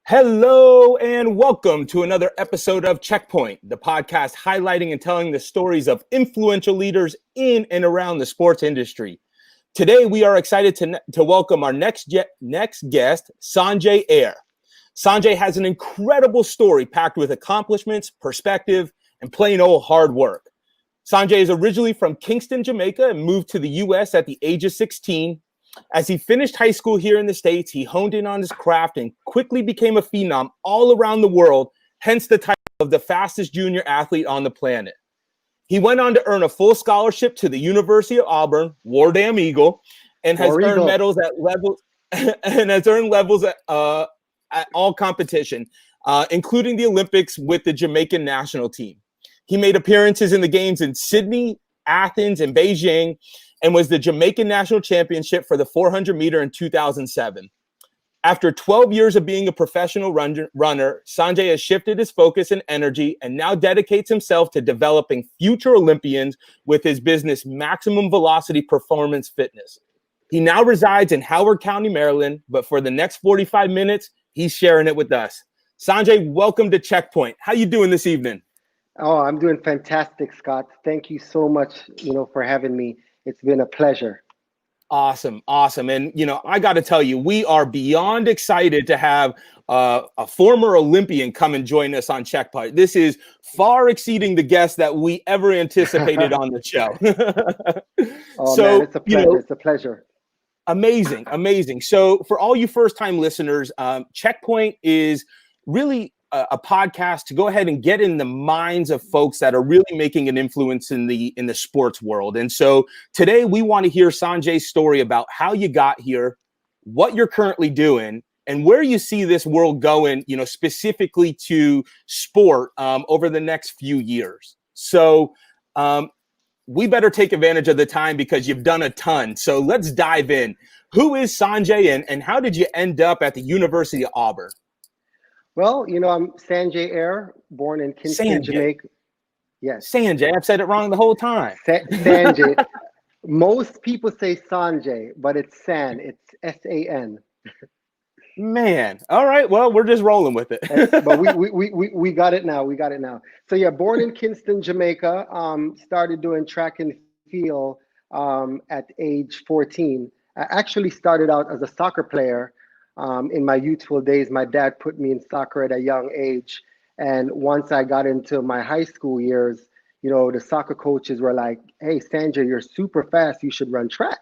Hello and welcome to another episode of Checkpoint, the podcast highlighting and telling the stories of influential leaders in and around the sports industry. Today, we are excited to welcome our next guest, Sanjay Ayre. Sanjay has an incredible story packed with accomplishments, perspective, and plain old hard work. Sanjay is originally from Kingston, Jamaica, and moved to the U.S. at the age of 16. As he finished high school here in the States, he honed in on his craft and quickly became a phenom all around the world, hence the title of the fastest junior athlete on the planet. He went on to earn a full scholarship to the University of Auburn, War Damn Eagle, and has earned medals at levels at all competition, including the Olympics with the Jamaican national team. He made appearances in the games in Sydney, Athens, and Beijing, and was the Jamaican national championship for the 400 meter in 2007. After 12 years of being a professional runner, Sanjay has shifted his focus and energy and now dedicates himself to developing future Olympians with his business Maximum Velocity Performance Fitness. He now resides in Howard County, Maryland, but for the next 45 minutes, he's sharing it with us. Sanjay, welcome to Checkpoint. How you doing this evening? Oh, I'm doing fantastic, Scott. Thank you so much, for having me. It's been a pleasure. Awesome. And, I got to tell you, we are beyond excited to have a former Olympian come and join us on Checkpoint. This is far exceeding the guests that we ever anticipated on the show. Man, it's a pleasure. It's a pleasure. Amazing. So for all you first-time listeners, Checkpoint is really a podcast to go ahead and get in the minds of folks that are really making an influence in the sports world. And so today we want to hear Sanjay's story about how you got here, what you're currently doing, and where you see this world going, specifically to sport over the next few years. So we better take advantage of the time because you've done a ton. So let's dive in. Who is Sanjay and how did you end up at the University of Auburn? Well, I'm Sanjay Ayre, born in Kingston, Jamaica. Yes. Sanjay. I've said it wrong the whole time. Sanjay. Most people say Sanjay, but it's San. It's S-A-N. Man. All right. Well, we're just rolling with it. But we got it now. So yeah, born in Kingston, Jamaica. Started doing track and field at age 14. I actually started out as a soccer player. In my youthful days, my dad put me in soccer at a young age. And once I got into my high school years, the soccer coaches were like, "Hey, Sanjay, you're super fast. You should run track."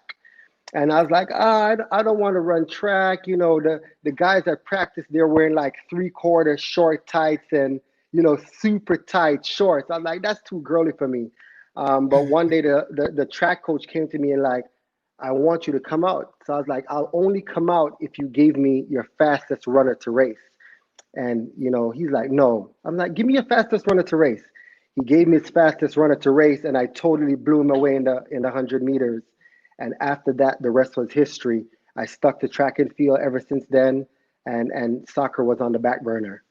And I was like, I don't want to run track. The guys at practice, they're wearing like 3/4 short tights and, super tight shorts. I was like, that's too girly for me. But one day the track coach came to me and like, "I want you to come out." So I was like, "I'll only come out if you gave me your fastest runner to race." And, he's like, "No." I'm like, "Give me your fastest runner to race." He gave me his fastest runner to race, and I totally blew him away in the 100 meters. And after that, the rest was history. I stuck to track and field ever since then, and soccer was on the back burner.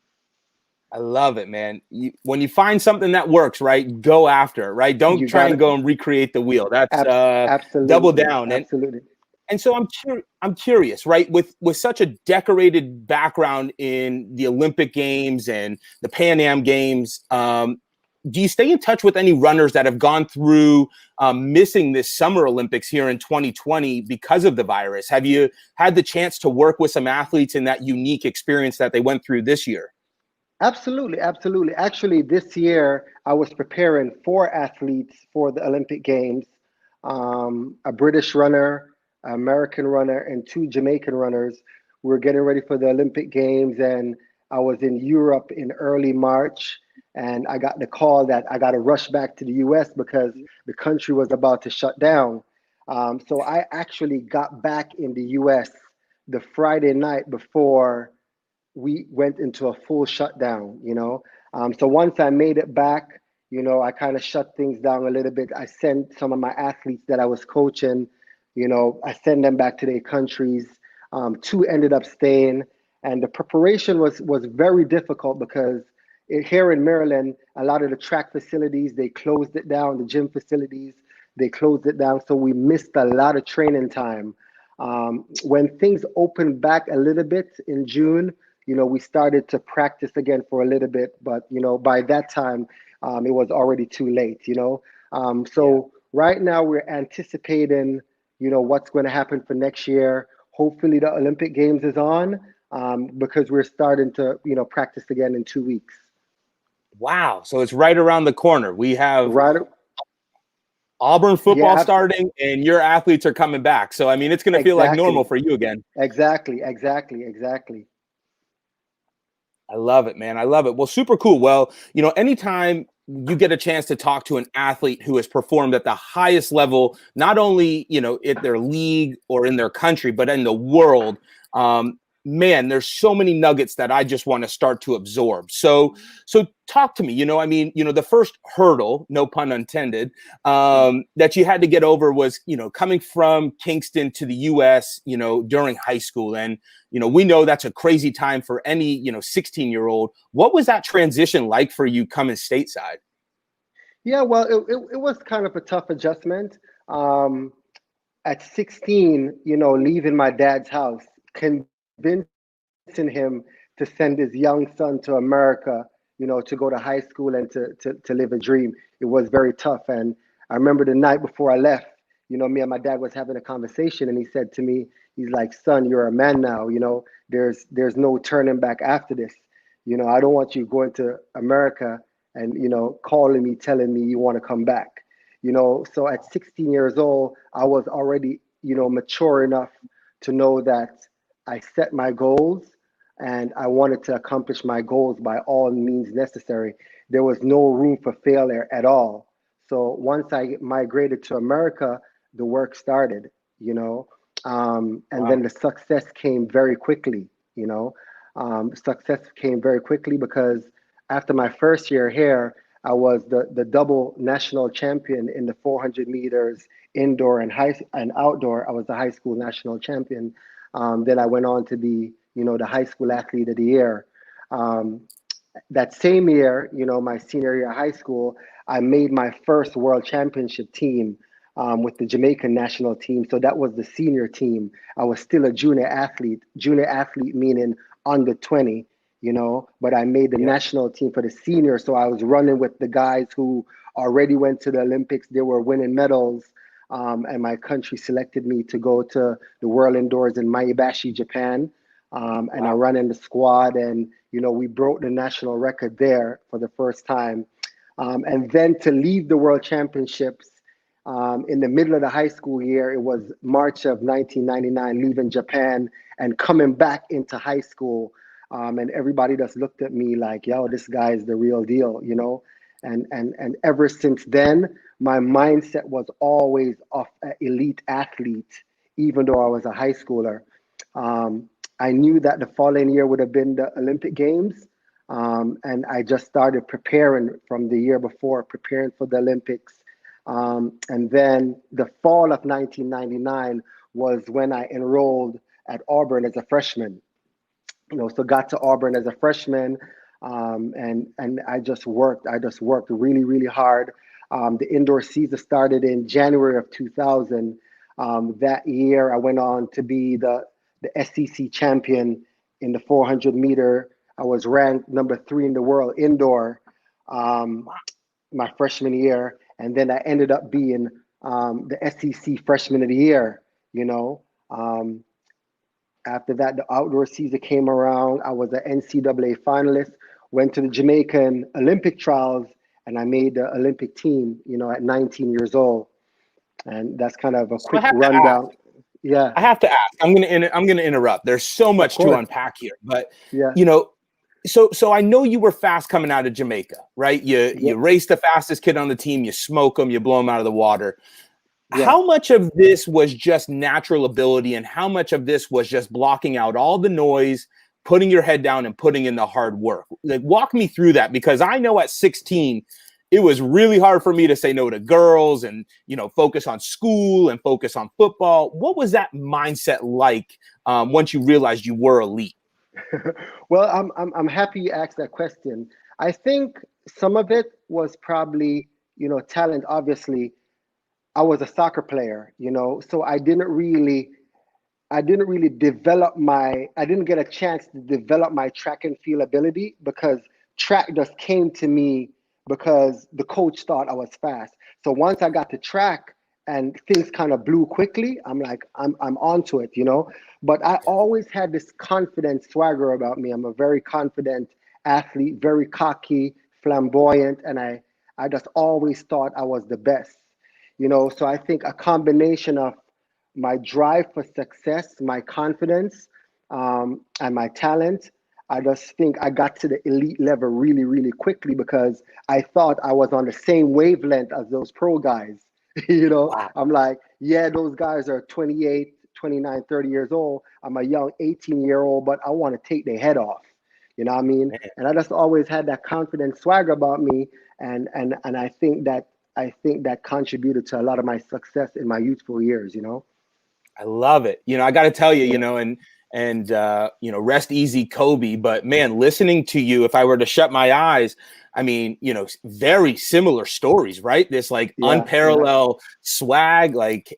I love it, man. When you find something that works, right, go after it, right? Don't try and go and recreate the wheel. That's absolutely double down. Absolutely. And so I'm curious, right? With such a decorated background in the Olympic Games and the Pan Am Games, do you stay in touch with any runners that have gone through missing this Summer Olympics here in 2020 because of the virus? Have you had the chance to work with some athletes in that unique experience that they went through this year? Absolutely. Actually, this year I was preparing 4 athletes for the Olympic Games, a British runner, an American runner, and 2 Jamaican runners. We were getting ready for the Olympic Games, and I was in Europe in early March, and I got the call that I got to rush back to the US because the country was about to shut down. So I actually got back in the US the Friday night before we went into a full shutdown, So once I made it back, I kind of shut things down a little bit. I sent some of my athletes that I was coaching, I sent them back to their countries. 2 ended up staying. And the preparation was very difficult because here in Maryland, a lot of the track facilities, they closed it down, the gym facilities, they closed it down. So we missed a lot of training time. When things opened back a little bit in June, we started to practice again for a little bit, but by that time, it was already too late. Yeah. So right now we're anticipating, what's going to happen for next year. Hopefully the Olympic Games is on, because we're starting to, practice again in 2 weeks. Wow. So it's right around the corner. We have Right? Auburn football Yeah, starting and your athletes are coming back. So, I mean, it's going to feel like normal exactly, for you again. exactly. I love it, man. I love it. Well, super cool. Well, anytime you get a chance to talk to an athlete who has performed at the highest level, not only, at their league or in their country, but in the world, man, there's so many nuggets that I just want to start to absorb. So talk to me, the first hurdle, no pun intended, that you had to get over was, coming from Kingston to the US, during high school. And, we know that's a crazy time for any, 16-year-old. What was that transition like for you coming stateside? Yeah, well, it was kind of a tough adjustment. Um, at 16, leaving my dad's house, convincing him to send his young son to America, to go to high school and to live a dream. It was very tough. And I remember the night before I left, me and my dad was having a conversation, and he said to me, he's like, "Son, you're a man now. There's no turning back after this. I don't want you going to America and calling me, telling me you want to come back." So at 16 years old, I was already mature enough to know that I set my goals and I wanted to accomplish my goals by all means necessary. There was no room for failure at all. So once I migrated to America, the work started, and then Wow. the success came very quickly. Success came very quickly because after my first year here, I was the double national champion in the 400 meters indoor and outdoor. I was the high school national champion. Then I went on to be, the high school athlete of the year. Um, that same year, my senior year of high school, I made my first world championship team, with the Jamaican national team. So that was the senior team. I was still a junior athlete meaning under 20, but I made the Yeah. national team for the senior. So I was running with the guys who already went to the Olympics. They were winning medals. And my country selected me to go to the World Indoors in Maebashi, Japan. And I Wow. ran in the squad, and we broke the national record there for the first time. And then to leave the World Championships, in the middle of the high school year, it was March of 1999, leaving Japan and coming back into high school. And everybody just looked at me like, "Yo, this guy is the real deal." And ever since then, my mindset was always of an elite athlete, even though I was a high schooler. Um, I knew that the following year would have been the Olympic Games. And I just started preparing from the year before, preparing for the Olympics. And then the fall of 1999 was when I enrolled at Auburn as a freshman. So got to Auburn as a freshman, and I just worked. I just worked really, really hard. The indoor season started in January of 2000. That year, I went on to be the SEC champion in the 400 meter. I was ranked number 3 in the world indoor, um, my freshman year, and then I ended up being, the SEC freshman of the year. You know. Um, After that, the outdoor season came around. I was an NCAA finalist, went to the Jamaican Olympic trials, and I made the Olympic team, at 19 years old. And that's kind of a So I quick have to ask. rundown. Yeah, I have to ask. I'm gonna interrupt. There's so of much to course. unpack here, but Yeah. you know, so I know you were fast coming out of Jamaica, right? You Yep. race the fastest kid on the team, you smoke them, you blow them out of the water. Yeah. How much of this was just natural ability, and how much of this was just blocking out all the noise, putting your head down, and putting in the hard work? Like, walk me through that, because I know at 16, it was really hard for me to say no to girls and focus on school and focus on football. What was that mindset like once you realized you were elite? Well, I'm happy you asked that question. I think some of it was probably, talent. Obviously, I was a soccer player, so I didn't really I didn't really develop I didn't get a chance to develop my track and field ability because track just came to me because the coach thought I was fast. So once I got to track and things kind of blew quickly, I'm like, I'm onto it, you know. But I always had this confident swagger about me. I'm a very confident athlete, very cocky, flamboyant, and I just always thought I was the best, you know. So I think a combination of my drive for success, my confidence, and my talent. I just think I got to the elite level really, really quickly because I thought I was on the same wavelength as those pro guys. You know, Wow. I'm like, yeah, those guys are 28, 29, 30 years old. I'm a young 18-year-old, but I want to take their head off. You know what I mean? Man, And I just always had that confident swagger about me. And I think that contributed to a lot of my success in my youthful years, you know? I love it. I got to tell you, Yeah. rest easy, Kobe. But man, listening to you, if I were to shut my eyes, I mean, very similar stories, right? This like Yeah. Yeah. unparalleled swag, like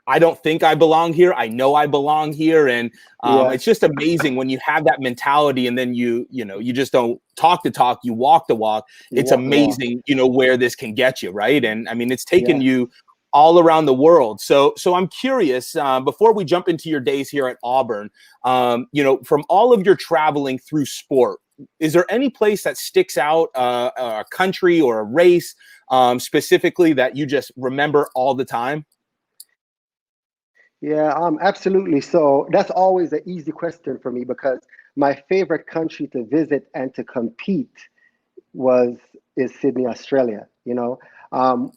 I don't think I belong here. I know I belong here. And Yeah. it's just amazing when you have that mentality and then you just don't talk the talk, you walk the walk. You It's walk the walk. amazing, where this can get you. Right. And I mean, it's taken Yeah. you all around the world. So I'm curious, before we jump into your days here at Auburn, from all of your traveling through sport, is there any place that sticks out, a country or a race specifically that you just remember all the time? Yeah, absolutely. So that's always an easy question for me because my favorite country to visit and to compete was is Sydney, Australia. You know,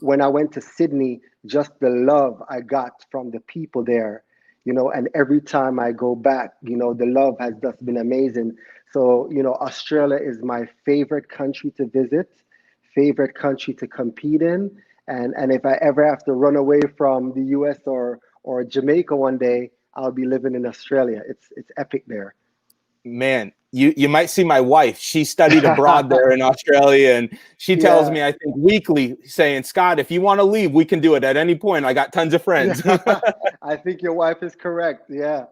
when I went to Sydney, just the love I got from the people there, you know, and every time I go back, you know, the love has just been amazing. So, you know, Australia is my favorite country to visit, favorite country to compete in. And if I ever have to run away from the US or Jamaica one day, I'll be living in Australia. It's epic there. Man, you might see my wife. She studied abroad there in Australia, and she tells Yeah. me, I think weekly, saying, Scott, if you want to leave, we can do it at any point. I got tons of friends. Yeah, I think your wife is correct. Yeah.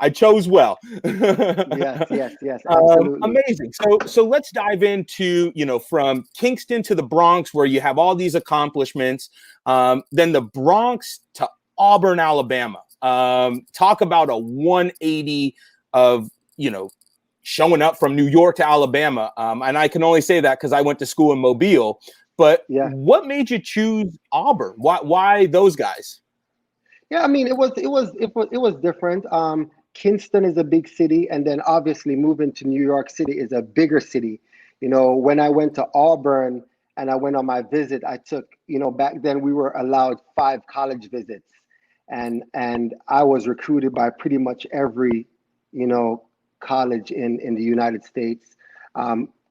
I chose well. Yes, yes, yes, absolutely. Amazing. So let's dive into, from Kingston to the Bronx, where you have all these accomplishments, then the Bronx to Auburn, Alabama. Talk about a 180 of, showing up from New York to Alabama. And I can only say that because I went to school in Mobile. But Yeah. what made you choose Auburn? Why those guys? Yeah, I mean, it was different. Kingston is a big city, and then obviously moving to New York City is a bigger city. You know, when I went to Auburn and I went on my visit, I took, you know, back then we were allowed 5 college visits, and I was recruited by pretty much every, you know, college in the United States.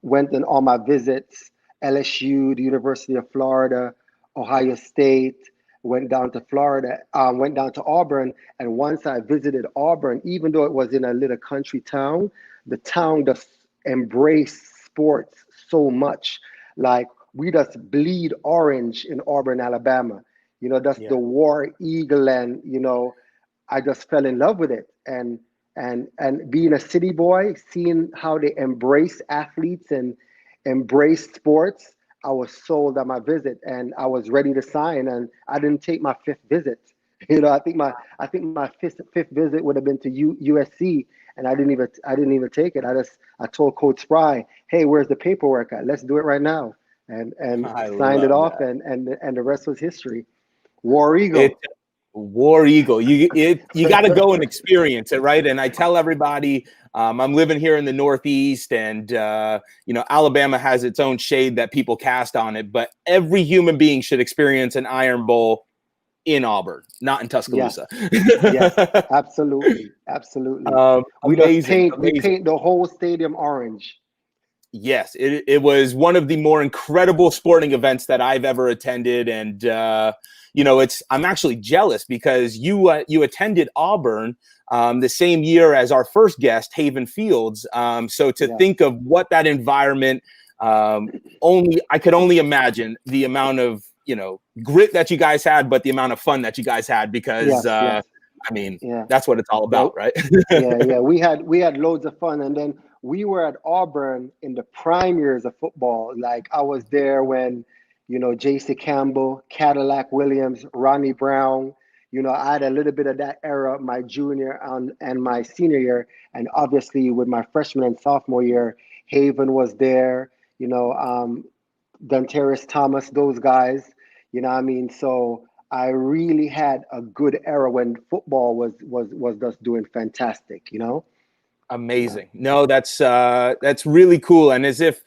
Went on all my visits, LSU, the University of Florida, Ohio State, went down to Florida, went down to Auburn. And once I visited Auburn, even though it was in a little country town, the town just embraced sports so much. Like we just bleed orange in Auburn, Alabama. You know, that's the Yeah. war eagle, and you know, I just fell in love with it. And being a city boy, seeing how they embrace athletes and embrace sports, I was sold on my visit and I was ready to sign. And I didn't take my fifth visit. You know, I think my fifth visit would have been to USC, and I didn't even take it. I told Coach Spry, hey, where's the paperwork at? Let's do it right now. And I signed it love off, that. and the rest was history. War It Eagle. War Eagle. You got to go and experience it, right? And I tell everybody, I'm living here in the Northeast, and Alabama has its own shade that people cast on it. But every human being should experience an Iron Bowl in Auburn, not in Yes, Tuscaloosa. yes, absolutely, absolutely. Amazing, We amazing. paint the whole stadium orange. Yes, it was one of the more incredible sporting events that I've ever attended, and I'm actually jealous because you attended Auburn the same year as our first guest, Haven Fields. So to Yeah, think of what that environment, only I could only imagine the amount of grit that you guys had, but the amount of fun that you guys had because yes, yes. I mean, Yeah. that's what it's all Yeah. about, right? Yeah. We had loads of fun, and then we were at Auburn in the prime years of football. Like I was there when, J.C. Campbell, Cadillac Williams, Ronnie Brown. I had a little bit of that era my junior and my senior year, and obviously with my freshman and sophomore year, Haven was there. Dontaris Thomas, those guys. You know what I mean? So I really had a good era when football was just doing fantastic. Amazing. No, that's really cool. And as if,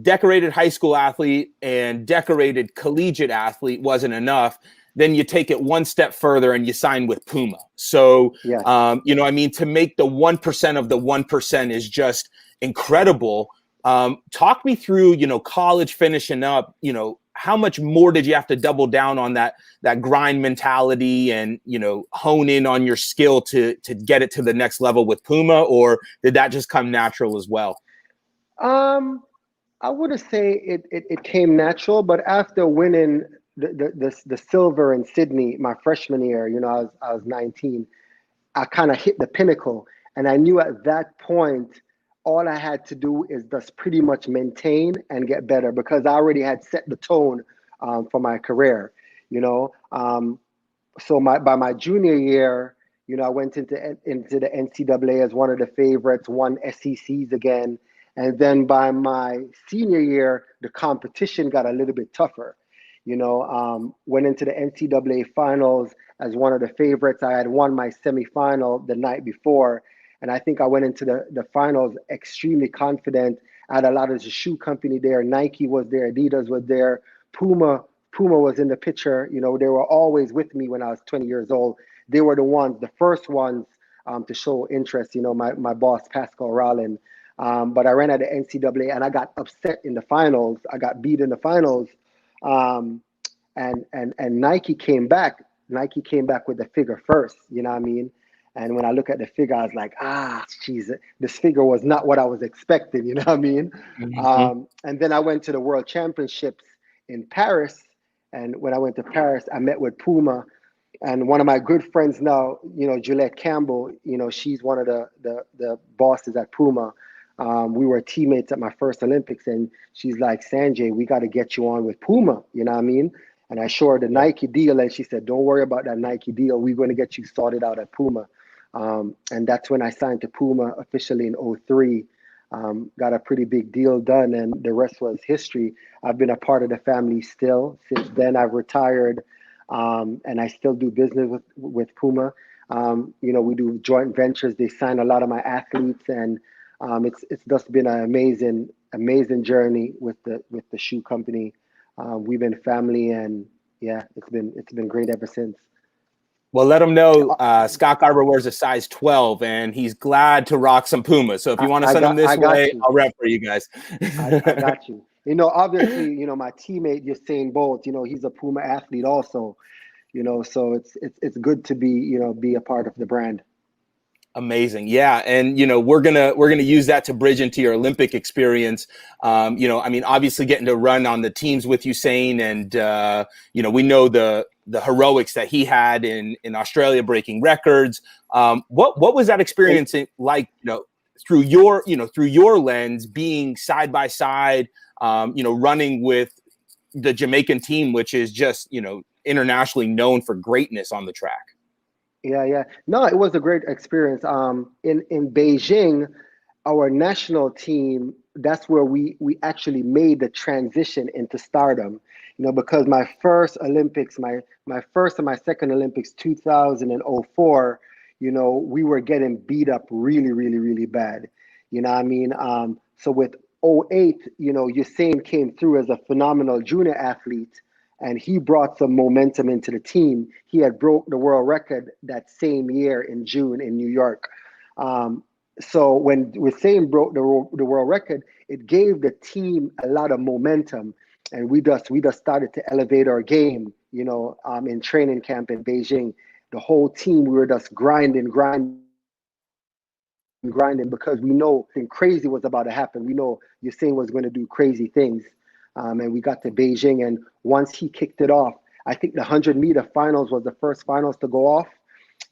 decorated high school athlete and decorated collegiate athlete wasn't enough, then you take it one step further and you sign with Puma. So, Yes. to make the 1% of the 1% is just incredible. Talk me through, college finishing up, how much more did you have to double down on that grind mentality and, hone in on your skill to get it to the next level with Puma, or did that just come natural as well? I wouldn't say it came natural, but after winning the silver in Sydney my freshman year, I was 19. I kind of hit the pinnacle, and I knew at that point all I had to do is just pretty much maintain and get better because I already had set the tone for my career. You know, so by my junior year, I went into the NCAA as one of the favorites, won SECs again, and then by my senior year, the competition got a little bit tougher. Went into the NCAA finals as one of the favorites. I had won my semifinal the night before, and I think I went into the finals extremely confident. I had a lot of the shoe company there. Nike was there, Adidas was there, Puma was in the picture. They were always with me when I was 20 years old. They were the first ones to show interest. My boss, Pascal Rollin. But I ran at the NCAA and I got upset in the finals. I got beat in the finals. And Nike came back. Nike came back with the figure first. You know what I mean? And when I look at the figure, I was like, geez, this figure was not what I was expecting. You know what I mean? Mm-hmm. And then I went to the World Championships in Paris. And when I went to Paris, I met with Puma. And one of my good friends now, Juliette Campbell, she's one of the bosses at Puma. We were teammates at my first Olympics, and she's like, Sanjay, we got to get you on with Puma. You know what I mean? And I showed her the Nike deal, and she said, don't worry about that Nike deal. We're going to get you sorted out at Puma. And that's when I signed to Puma officially in 2003. Got a pretty big deal done, and the rest was history. I've been a part of the family still. Since then, I've retired, and I still do business with Puma. We do joint ventures. They sign a lot of my athletes, and it's just been an amazing journey with the shoe company. We've been family, and yeah, it's been great ever since. Well, let him know Scott Garber wears a size 12 and he's glad to rock some Puma. So if you want to send him this way, I'll rep for you guys. I got you. Obviously, my teammate Usain Bolt, he's a Puma athlete also, so it's good to be a part of the brand. Amazing. Yeah. And, we're going to use that to bridge into your Olympic experience. Obviously getting to run on the teams with Usain and, we know the heroics that he had in Australia breaking records. What was that experience like, through your lens, being side by side, running with the Jamaican team, which is just, internationally known for greatness on the track? Yeah. No, it was a great experience. In Beijing, our national team, that's where we actually made the transition into stardom. Because my first Olympics, my first and my second Olympics, 2004, we were getting beat up really, really, really bad. You know what I mean? So with 2008, Usain came through as a phenomenal junior athlete, and he brought some momentum into the team. He had broke the world record that same year in June in New York. So when Usain broke the world record, it gave the team a lot of momentum, and we just started to elevate our game. In training camp in Beijing, the whole team, we were just grinding because we know something crazy was about to happen. We know Usain was going to do crazy things. And we got to Beijing, and once he kicked it off, I think the 100-meter finals was the first finals to go off.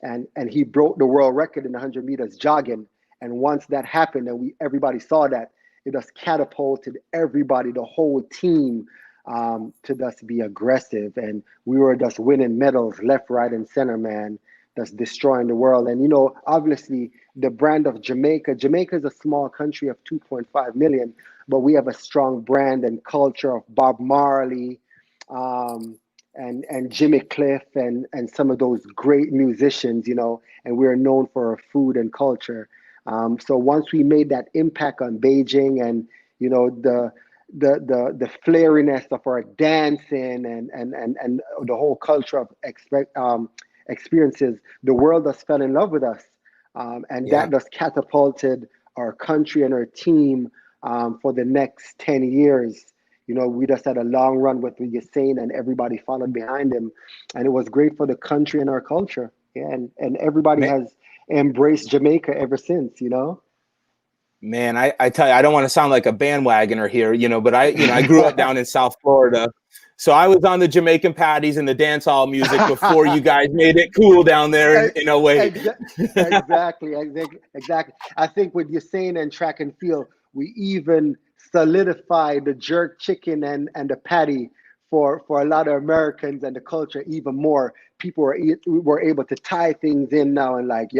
and he broke the world record in 100 meters jogging. And once that happened, and everybody saw that, it just catapulted everybody, the whole team, to just be aggressive. And we were just winning medals left, right, and center, man. That's destroying the world. And obviously, the brand of Jamaica. Jamaica is a small country of 2.5 million, but we have a strong brand and culture of Bob Marley, and Jimmy Cliff, and some of those great musicians, and we're known for our food and culture. So once we made that impact on Beijing, and the flariness of our dancing, and the whole culture of experiences, the world just fell in love with us, and that just catapulted our country and our team for the next 10 years. We just had a long run with Usain, and everybody followed behind him, and it was great for the country and our culture. Yeah, and everybody has embraced Jamaica ever since. Man, I tell you, I don't want to sound like a bandwagoner here, but I grew up down in South Florida. So I was on the Jamaican patties and the dance hall music before you guys made it cool down there in a way. Exactly. I think with Usain and track and field, we even solidified the jerk chicken and the patty for a lot of Americans and the culture even more. People were able to tie things in now, and like,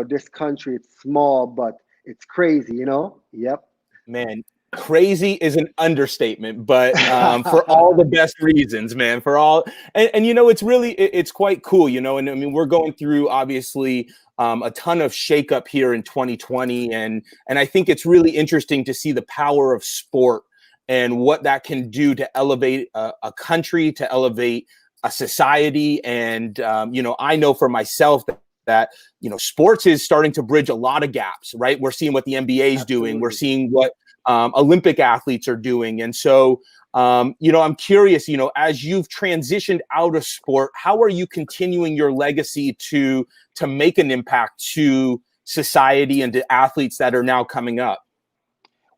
this country, it's small, but it's crazy, Yep. Man, crazy is an understatement, but for all the best reasons, man. For all, and it's quite cool, And I mean, we're going through obviously a ton of shakeup here in 2020, and I think it's really interesting to see the power of sport and what that can do to elevate a country, to elevate a society, and I know for myself that sports is starting to bridge a lot of gaps, right? We're seeing what the NBA is doing. We're seeing what Olympic athletes are doing. And so, I'm curious, as you've transitioned out of sport, how are you continuing your legacy to make an impact to society and to athletes that are now coming up?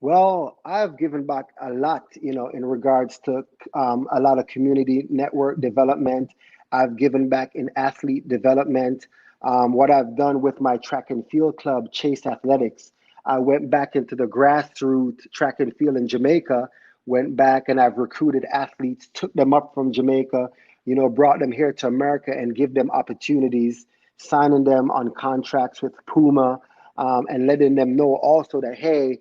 Well, I've given back a lot, in regards to a lot of community network development. I've given back in athlete development. What I've done with my track and field club, Chase Athletics, I went back into the grassroots track and field in Jamaica, went back and I've recruited athletes, took them up from Jamaica, brought them here to America and give them opportunities, signing them on contracts with Puma, and letting them know also that, hey,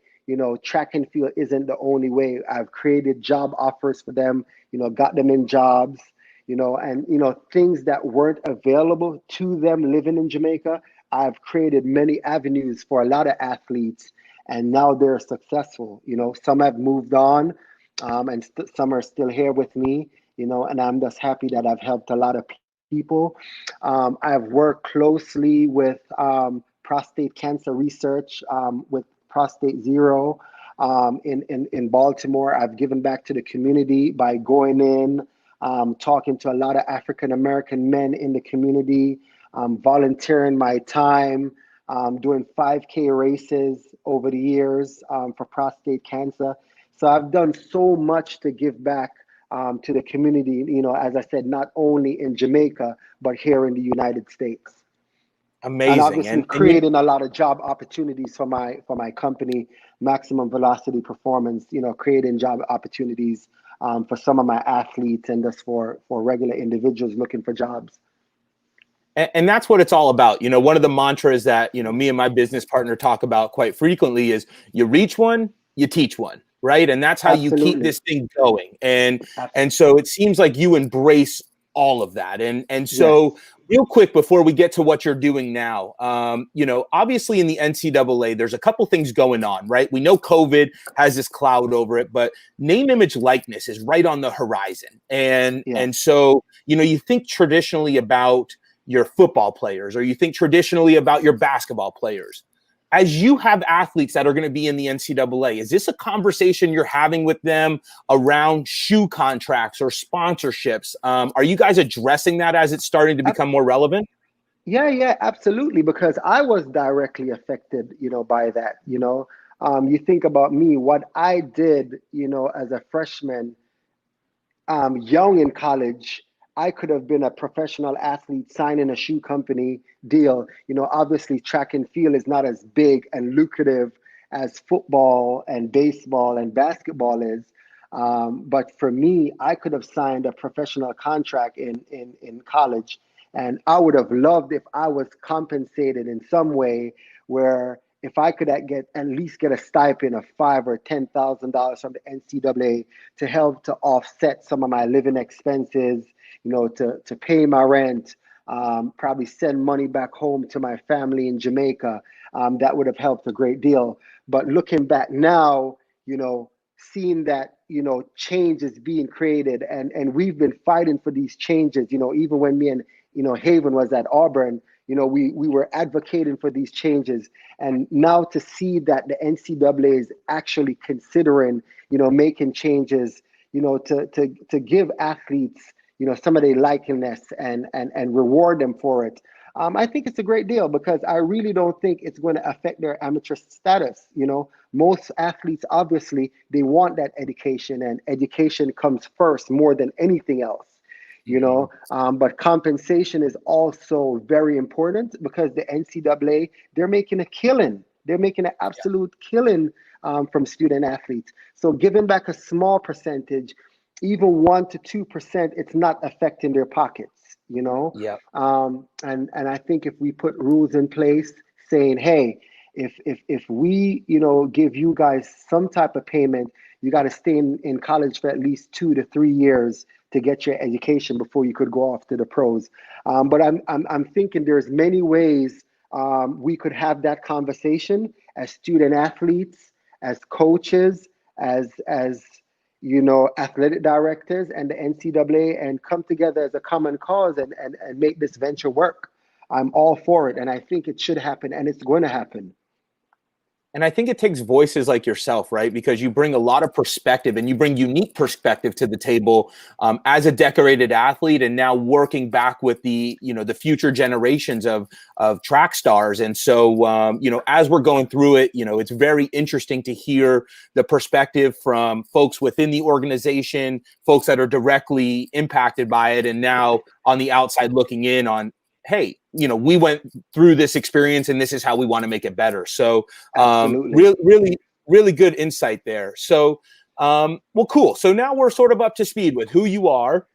track and field isn't the only way. I've created job offers for them, got them in jobs, and things that weren't available to them living in Jamaica. I've created many avenues for a lot of athletes, and now they're successful. Some have moved on, and some are still here with me. And I'm just happy that I've helped a lot of people. I've worked closely with prostate cancer research, with Prostate Zero in Baltimore. I've given back to the community by going in, talking to a lot of African American men in the community, volunteering my time, doing 5K races over the years for prostate cancer. So I've done so much to give back to the community, as I said, not only in Jamaica, but here in the United States. Amazing. And obviously creating a lot of job opportunities for my company, Maximum Velocity Performance, creating job opportunities for some of my athletes and just for regular individuals looking for jobs. And that's what it's all about. One of the mantras that, me and my business partner talk about quite frequently is you reach one, you teach one, right? And that's how Absolutely. you keep this thing going. And so it seems like you embrace all of that. And so yes. Real quick, before we get to what you're doing now, obviously in the NCAA, there's a couple things going on, right? We know COVID has this cloud over it, but name, image, likeness is right on the horizon. And so, you think traditionally about your football players, or you think traditionally about your basketball players. As you have athletes that are going to be in the NCAA, is this a conversation you're having with them around shoe contracts or sponsorships? Are you guys addressing that as it's starting to become more relevant? Yeah, absolutely. Because I was directly affected, by that. You think about me, what I did, as a freshman, young in college. I could have been a professional athlete signing a shoe company deal. Obviously track and field is not as big and lucrative as football and baseball and basketball is. But for me, I could have signed a professional contract in college, and I would have loved if I was compensated in some way where if I could at least get a stipend of $5,000 or $10,000 from the NCAA to help to offset some of my living expenses, to pay my rent, probably send money back home to my family in Jamaica. That would have helped a great deal. But looking back now, seeing that, change is being created, and we've been fighting for these changes, even when me and, Haven was at Auburn, we were advocating for these changes. And now to see that the NCAA is actually considering, making changes, to give athletes, some of their likeness and reward them for it. I think it's a great deal because I really don't think it's going to affect their amateur status. Most athletes, obviously, they want that education, and education comes first more than anything else. But compensation is also very important because the NCAA, they're making a killing. They're making an absolute killing from student athletes. So giving back a small percentage, even 1 to 2%, it's not affecting their pockets. Yeah. And I think if we put rules in place saying, hey, if we, give you guys some type of payment, you got to stay in college for at least 2 to 3 years to get your education before you could go off to the pros. But I'm thinking there's many ways we could have that conversation as student athletes, as coaches, as athletic directors and the NCAA, and come together as a common cause and make this venture work. I'm all for it, and I think it should happen, and it's going to happen. And I think it takes voices like yourself, right? Because you bring a lot of perspective and you bring unique perspective to the table as a decorated athlete, and now working back with the future generations of track stars. And so, as we're going through it, it's very interesting to hear the perspective from folks within the organization, folks that are directly impacted by it, and now on the outside looking in on, hey, we went through this experience and this is how we want to make it better. So really, really good insight there. So, well, cool. So now we're sort of up to speed with who you are,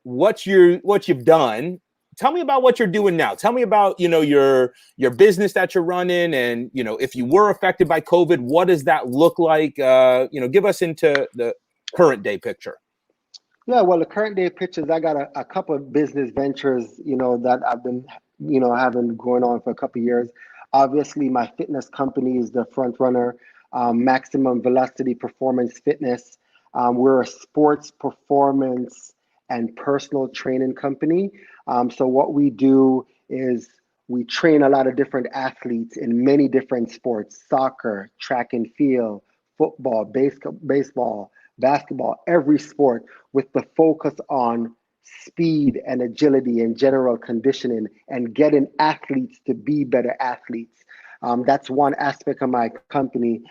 what you've done. Tell me about what you're doing now. Tell me about, your business that you're running, and, if you were affected by COVID, what does that look like? Give us into the current day picture. Yeah, well, the current day pictures, I got a couple of business ventures, that I've been, having going on for a couple of years. Obviously, my fitness company is the front runner, Maximum Velocity Performance Fitness. We're a sports performance and personal training company. So what we do is we train a lot of different athletes in many different sports: soccer, track and field, football, baseball, basketball, every sport, with the focus on speed and agility and general conditioning and getting athletes to be better athletes. That's one aspect of my company.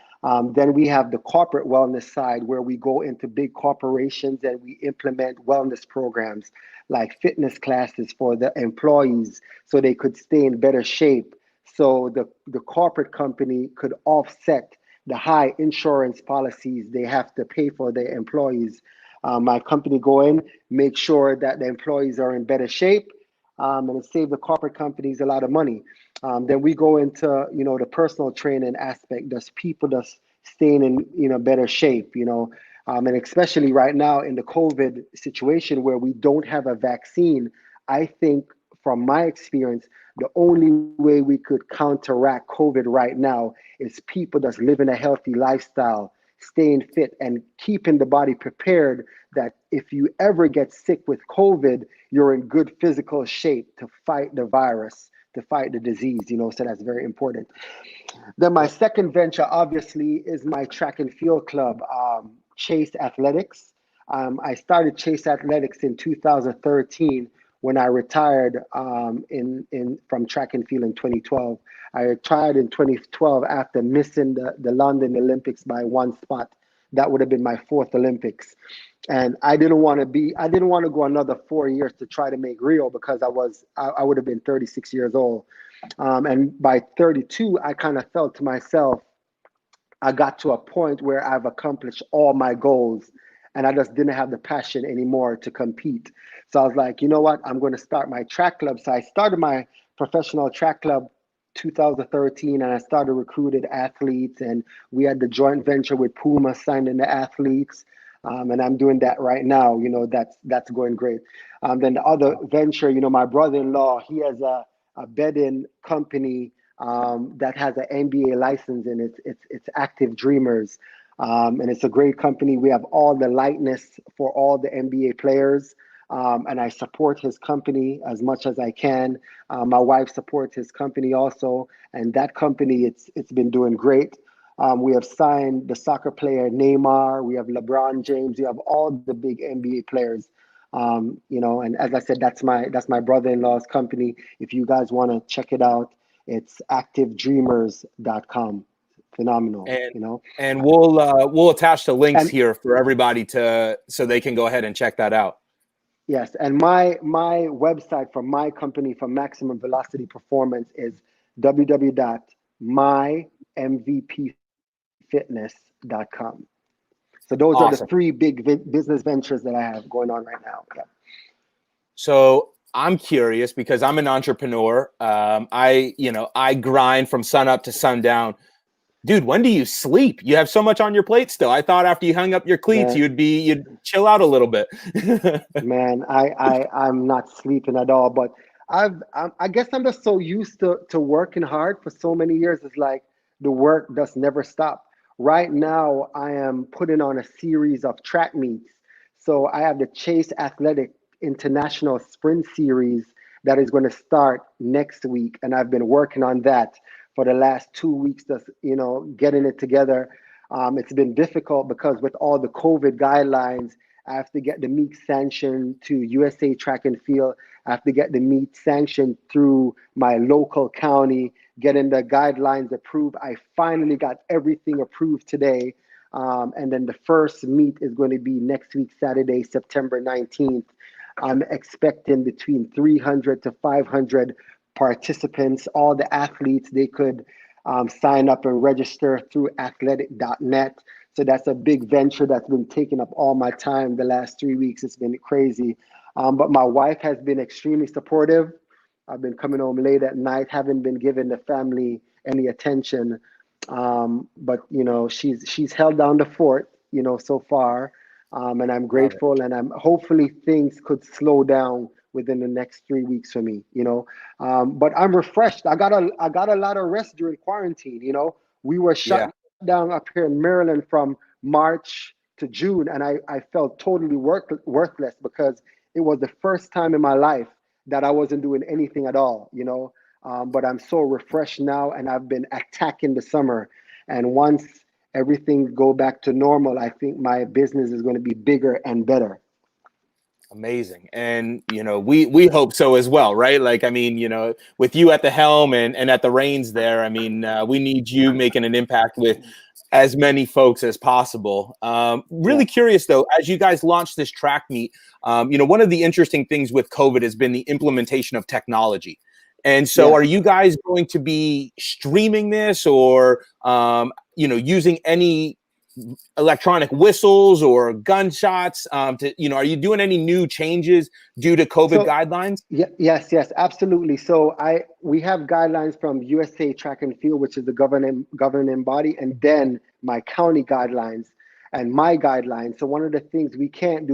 Then we have the corporate wellness side, where we go into big corporations and we implement wellness programs like fitness classes for the employees so they could stay in better shape. So the corporate company could offset the high insurance policies they have to pay for their employees. My company go in, make sure that the employees are in better shape, and it save the corporate companies a lot of money. Then we go into the personal training aspect, just people just staying in better shape, and especially right now in the COVID situation where we don't have a vaccine. I think from my experience, the only way we could counteract COVID right now is people just living a healthy lifestyle, staying fit, and keeping the body prepared that if you ever get sick with COVID, you're in good physical shape to fight the virus, to fight the disease, so that's very important. Then my second venture, obviously, is my track and field club, Chase Athletics. I started Chase Athletics in 2013 when I retired from track and field in 2012. I retired in 2012 after missing the London Olympics by one spot that would have been my fourth Olympics. And I didn't want to go another 4 years to try to make Rio, because I would have been 36 years old. And by 32, I kind of felt to myself, I got to a point where I've accomplished all my goals, and I just didn't have the passion anymore to compete. So I was like, you know what? I'm going to start my track club. So I started my professional track club 2013, and I started recruited athletes, and we had the joint venture with Puma signing the athletes. And I'm doing that right now. That's going great. Then the other venture, my brother-in-law, he has a bedding company that has an NBA license, and it's Active Dreamers, and it's a great company. We have all the likeness for all the NBA players, and I support his company as much as I can. My wife supports his company also, and that company it's been doing great. We have signed the soccer player Neymar. We have LeBron James. We have all the big NBA players. And as I said, that's my brother-in-law's company. If you guys want to check it out, it's activedreamers.com. Phenomenal, And we'll attach the links And here for everybody so they can go ahead and check that out. yes, and my website for my company for Maximum Velocity Performance is www.mymvpfitness.com. So those are the Awesome. three big business ventures that I have going on right now. Yeah. So I'm curious because I'm an entrepreneur. I grind from sun up to sundown. Dude, when do you sleep? You have so much on your plate still. I thought after you hung up your cleats, Man, you'd chill out a little bit. man, I'm not sleeping at all. But I guess I'm just so used to working hard for so many years. It's like the work does never stop. Right now, I am putting on a series of track meets. So I have the Chase Athletic International Sprint Series that is going to start next week, and I've been working on that for the last 2 weeks. Just getting it together. It's been difficult because with all the COVID guidelines, I have to get the meet sanctioned to USA Track and Field. I have to get the meet sanctioned through my local county, getting the guidelines approved. I finally got everything approved today. And then the first meet is going to be next week, Saturday, September 19th. I'm expecting between 300 to 500 participants. All the athletes, they could sign up and register through athletic.net. So that's a big venture that's been taking up all my time the last 3 weeks. It's been crazy. But my wife has been extremely supportive. I've been coming home late at night, haven't been giving the family any attention. But she's held down the fort, so far. And I'm grateful, and I'm hopefully things could slow down within the next 3 weeks for me, but I'm refreshed. I got a lot of rest during quarantine. We were shut down up here in Maryland from March to June, and I felt totally worthless because it was the first time in my life that I wasn't doing anything at all, but I'm so refreshed now, and I've been attacking the summer. And once everything go back to normal, I think my business is going to be bigger and better. Amazing. And, we hope so as well, right? Like, I mean, with you at the helm and at the reins there, I mean, we need you making an impact with as many folks as possible. Really curious though, as you guys launch this track meet, one of the interesting things with COVID has been the implementation of technology. And so are you guys going to be streaming this or, using any electronic whistles or gunshots are you doing any new changes due to COVID guidelines? Yes, absolutely. So we have guidelines from USA Track and Field, which is the governing body, and then my county guidelines and my guidelines. So one of the things we can't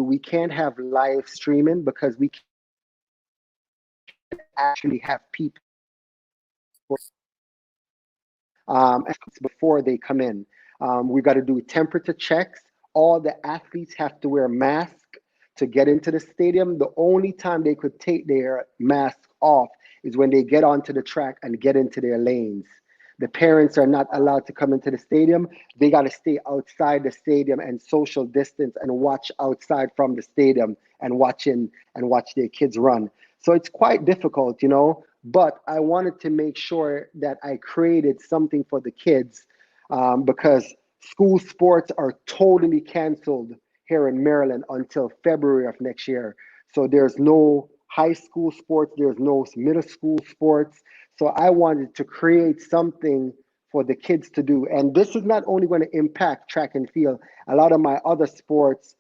have live streaming because we can't actually have people before they come in. We got to do temperature checks. All the athletes have to wear masks to get into the stadium. The only time they could take their mask off is when they get onto the track and get into their lanes. The parents are not allowed to come into the stadium. They got to stay outside the stadium and social distance and watch outside from the stadium and watch their kids run. So it's quite difficult, but I wanted to make sure that I created something for the kids because School sports are totally canceled here in Maryland until February of next year. So there's no high school sports, there's no middle school sports. So I wanted to create something for the kids to do. And this is not only going to impact track and field, a lot of my other sports,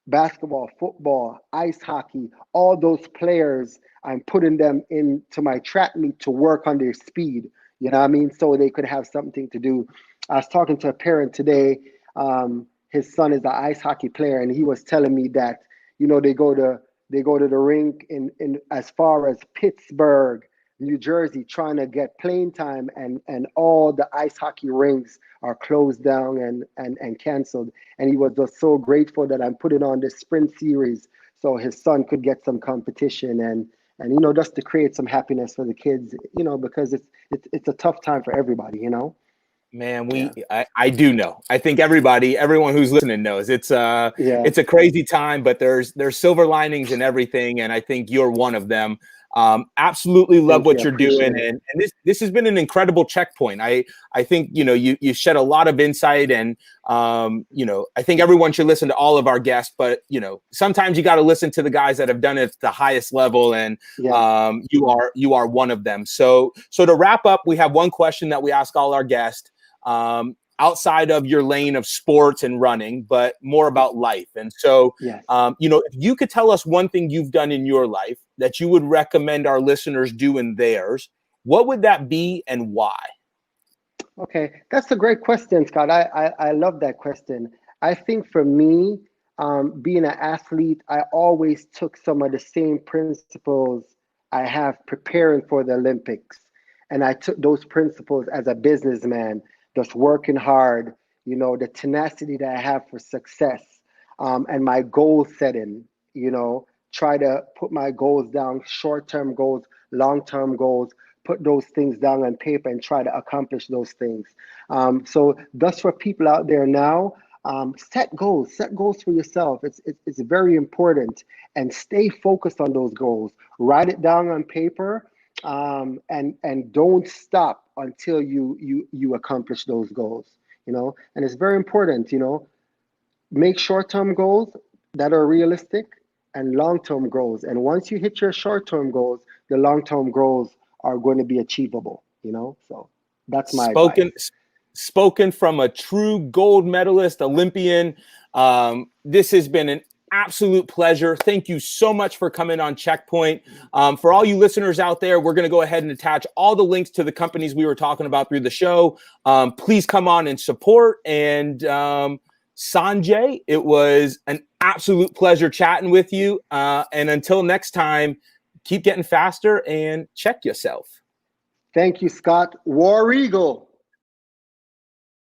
basketball, football, ice hockey, all those players, I'm putting them into my track meet to work on their speed. You know what I mean? So they could have something to do. I was talking to a parent today. His son is an ice hockey player, and he was telling me that, you know, they go to the rink in as far as Pittsburgh, New Jersey, trying to get playing time, and all the ice hockey rinks are closed down and canceled. And he was just so grateful that I'm putting on this sprint series so his son could get some competition and you know, just to create some happiness for the kids, you know, because it's a tough time for everybody, you know. Man, I do know. I think everyone who's listening knows it's a crazy time, but there's silver linings in everything, and I think you're one of them. Absolutely love what you're doing, and this has been an incredible checkpoint. I think, you know, you shed a lot of insight, and you know, I think everyone should listen to all of our guests, but you know, sometimes you got to listen to the guys that have done it at the highest level, and you are one of them. So to wrap up, we have one question that we ask all our guests. Outside of your lane of sports and running, but more about life. And so, you know, if you could tell us one thing you've done in your life that you would recommend our listeners do in theirs, what would that be and why? Okay, that's a great question, Scott. I love that question. I think for me, being an athlete, I always took some of the same principles I have preparing for the Olympics. And I took those principles as a businessman, just working hard, you know, the tenacity that I have for success, and my goal setting, you know, try to put my goals down, short-term goals, long-term goals, put those things down on paper and try to accomplish those things. So that's for people out there now. Set goals for yourself. It's very important, and stay focused on those goals. Write it down on paper, and don't stop until you accomplish those goals, you know. And it's very important, you know, make short-term goals that are realistic and long-term goals. And once you hit your short-term goals, the long-term goals are going to be achievable, you know. So that's my advice. Spoken from a true gold medalist, Olympian. This has been an absolute pleasure. Thank you so much for coming on Checkpoint. For all you listeners out there, we're going to go ahead and attach all the links to the companies we were talking about through the show. Please come on and support. And Sanjay, it was an absolute pleasure chatting with you. And until next time, keep getting faster and check yourself. Thank you, Scott. War Eagle.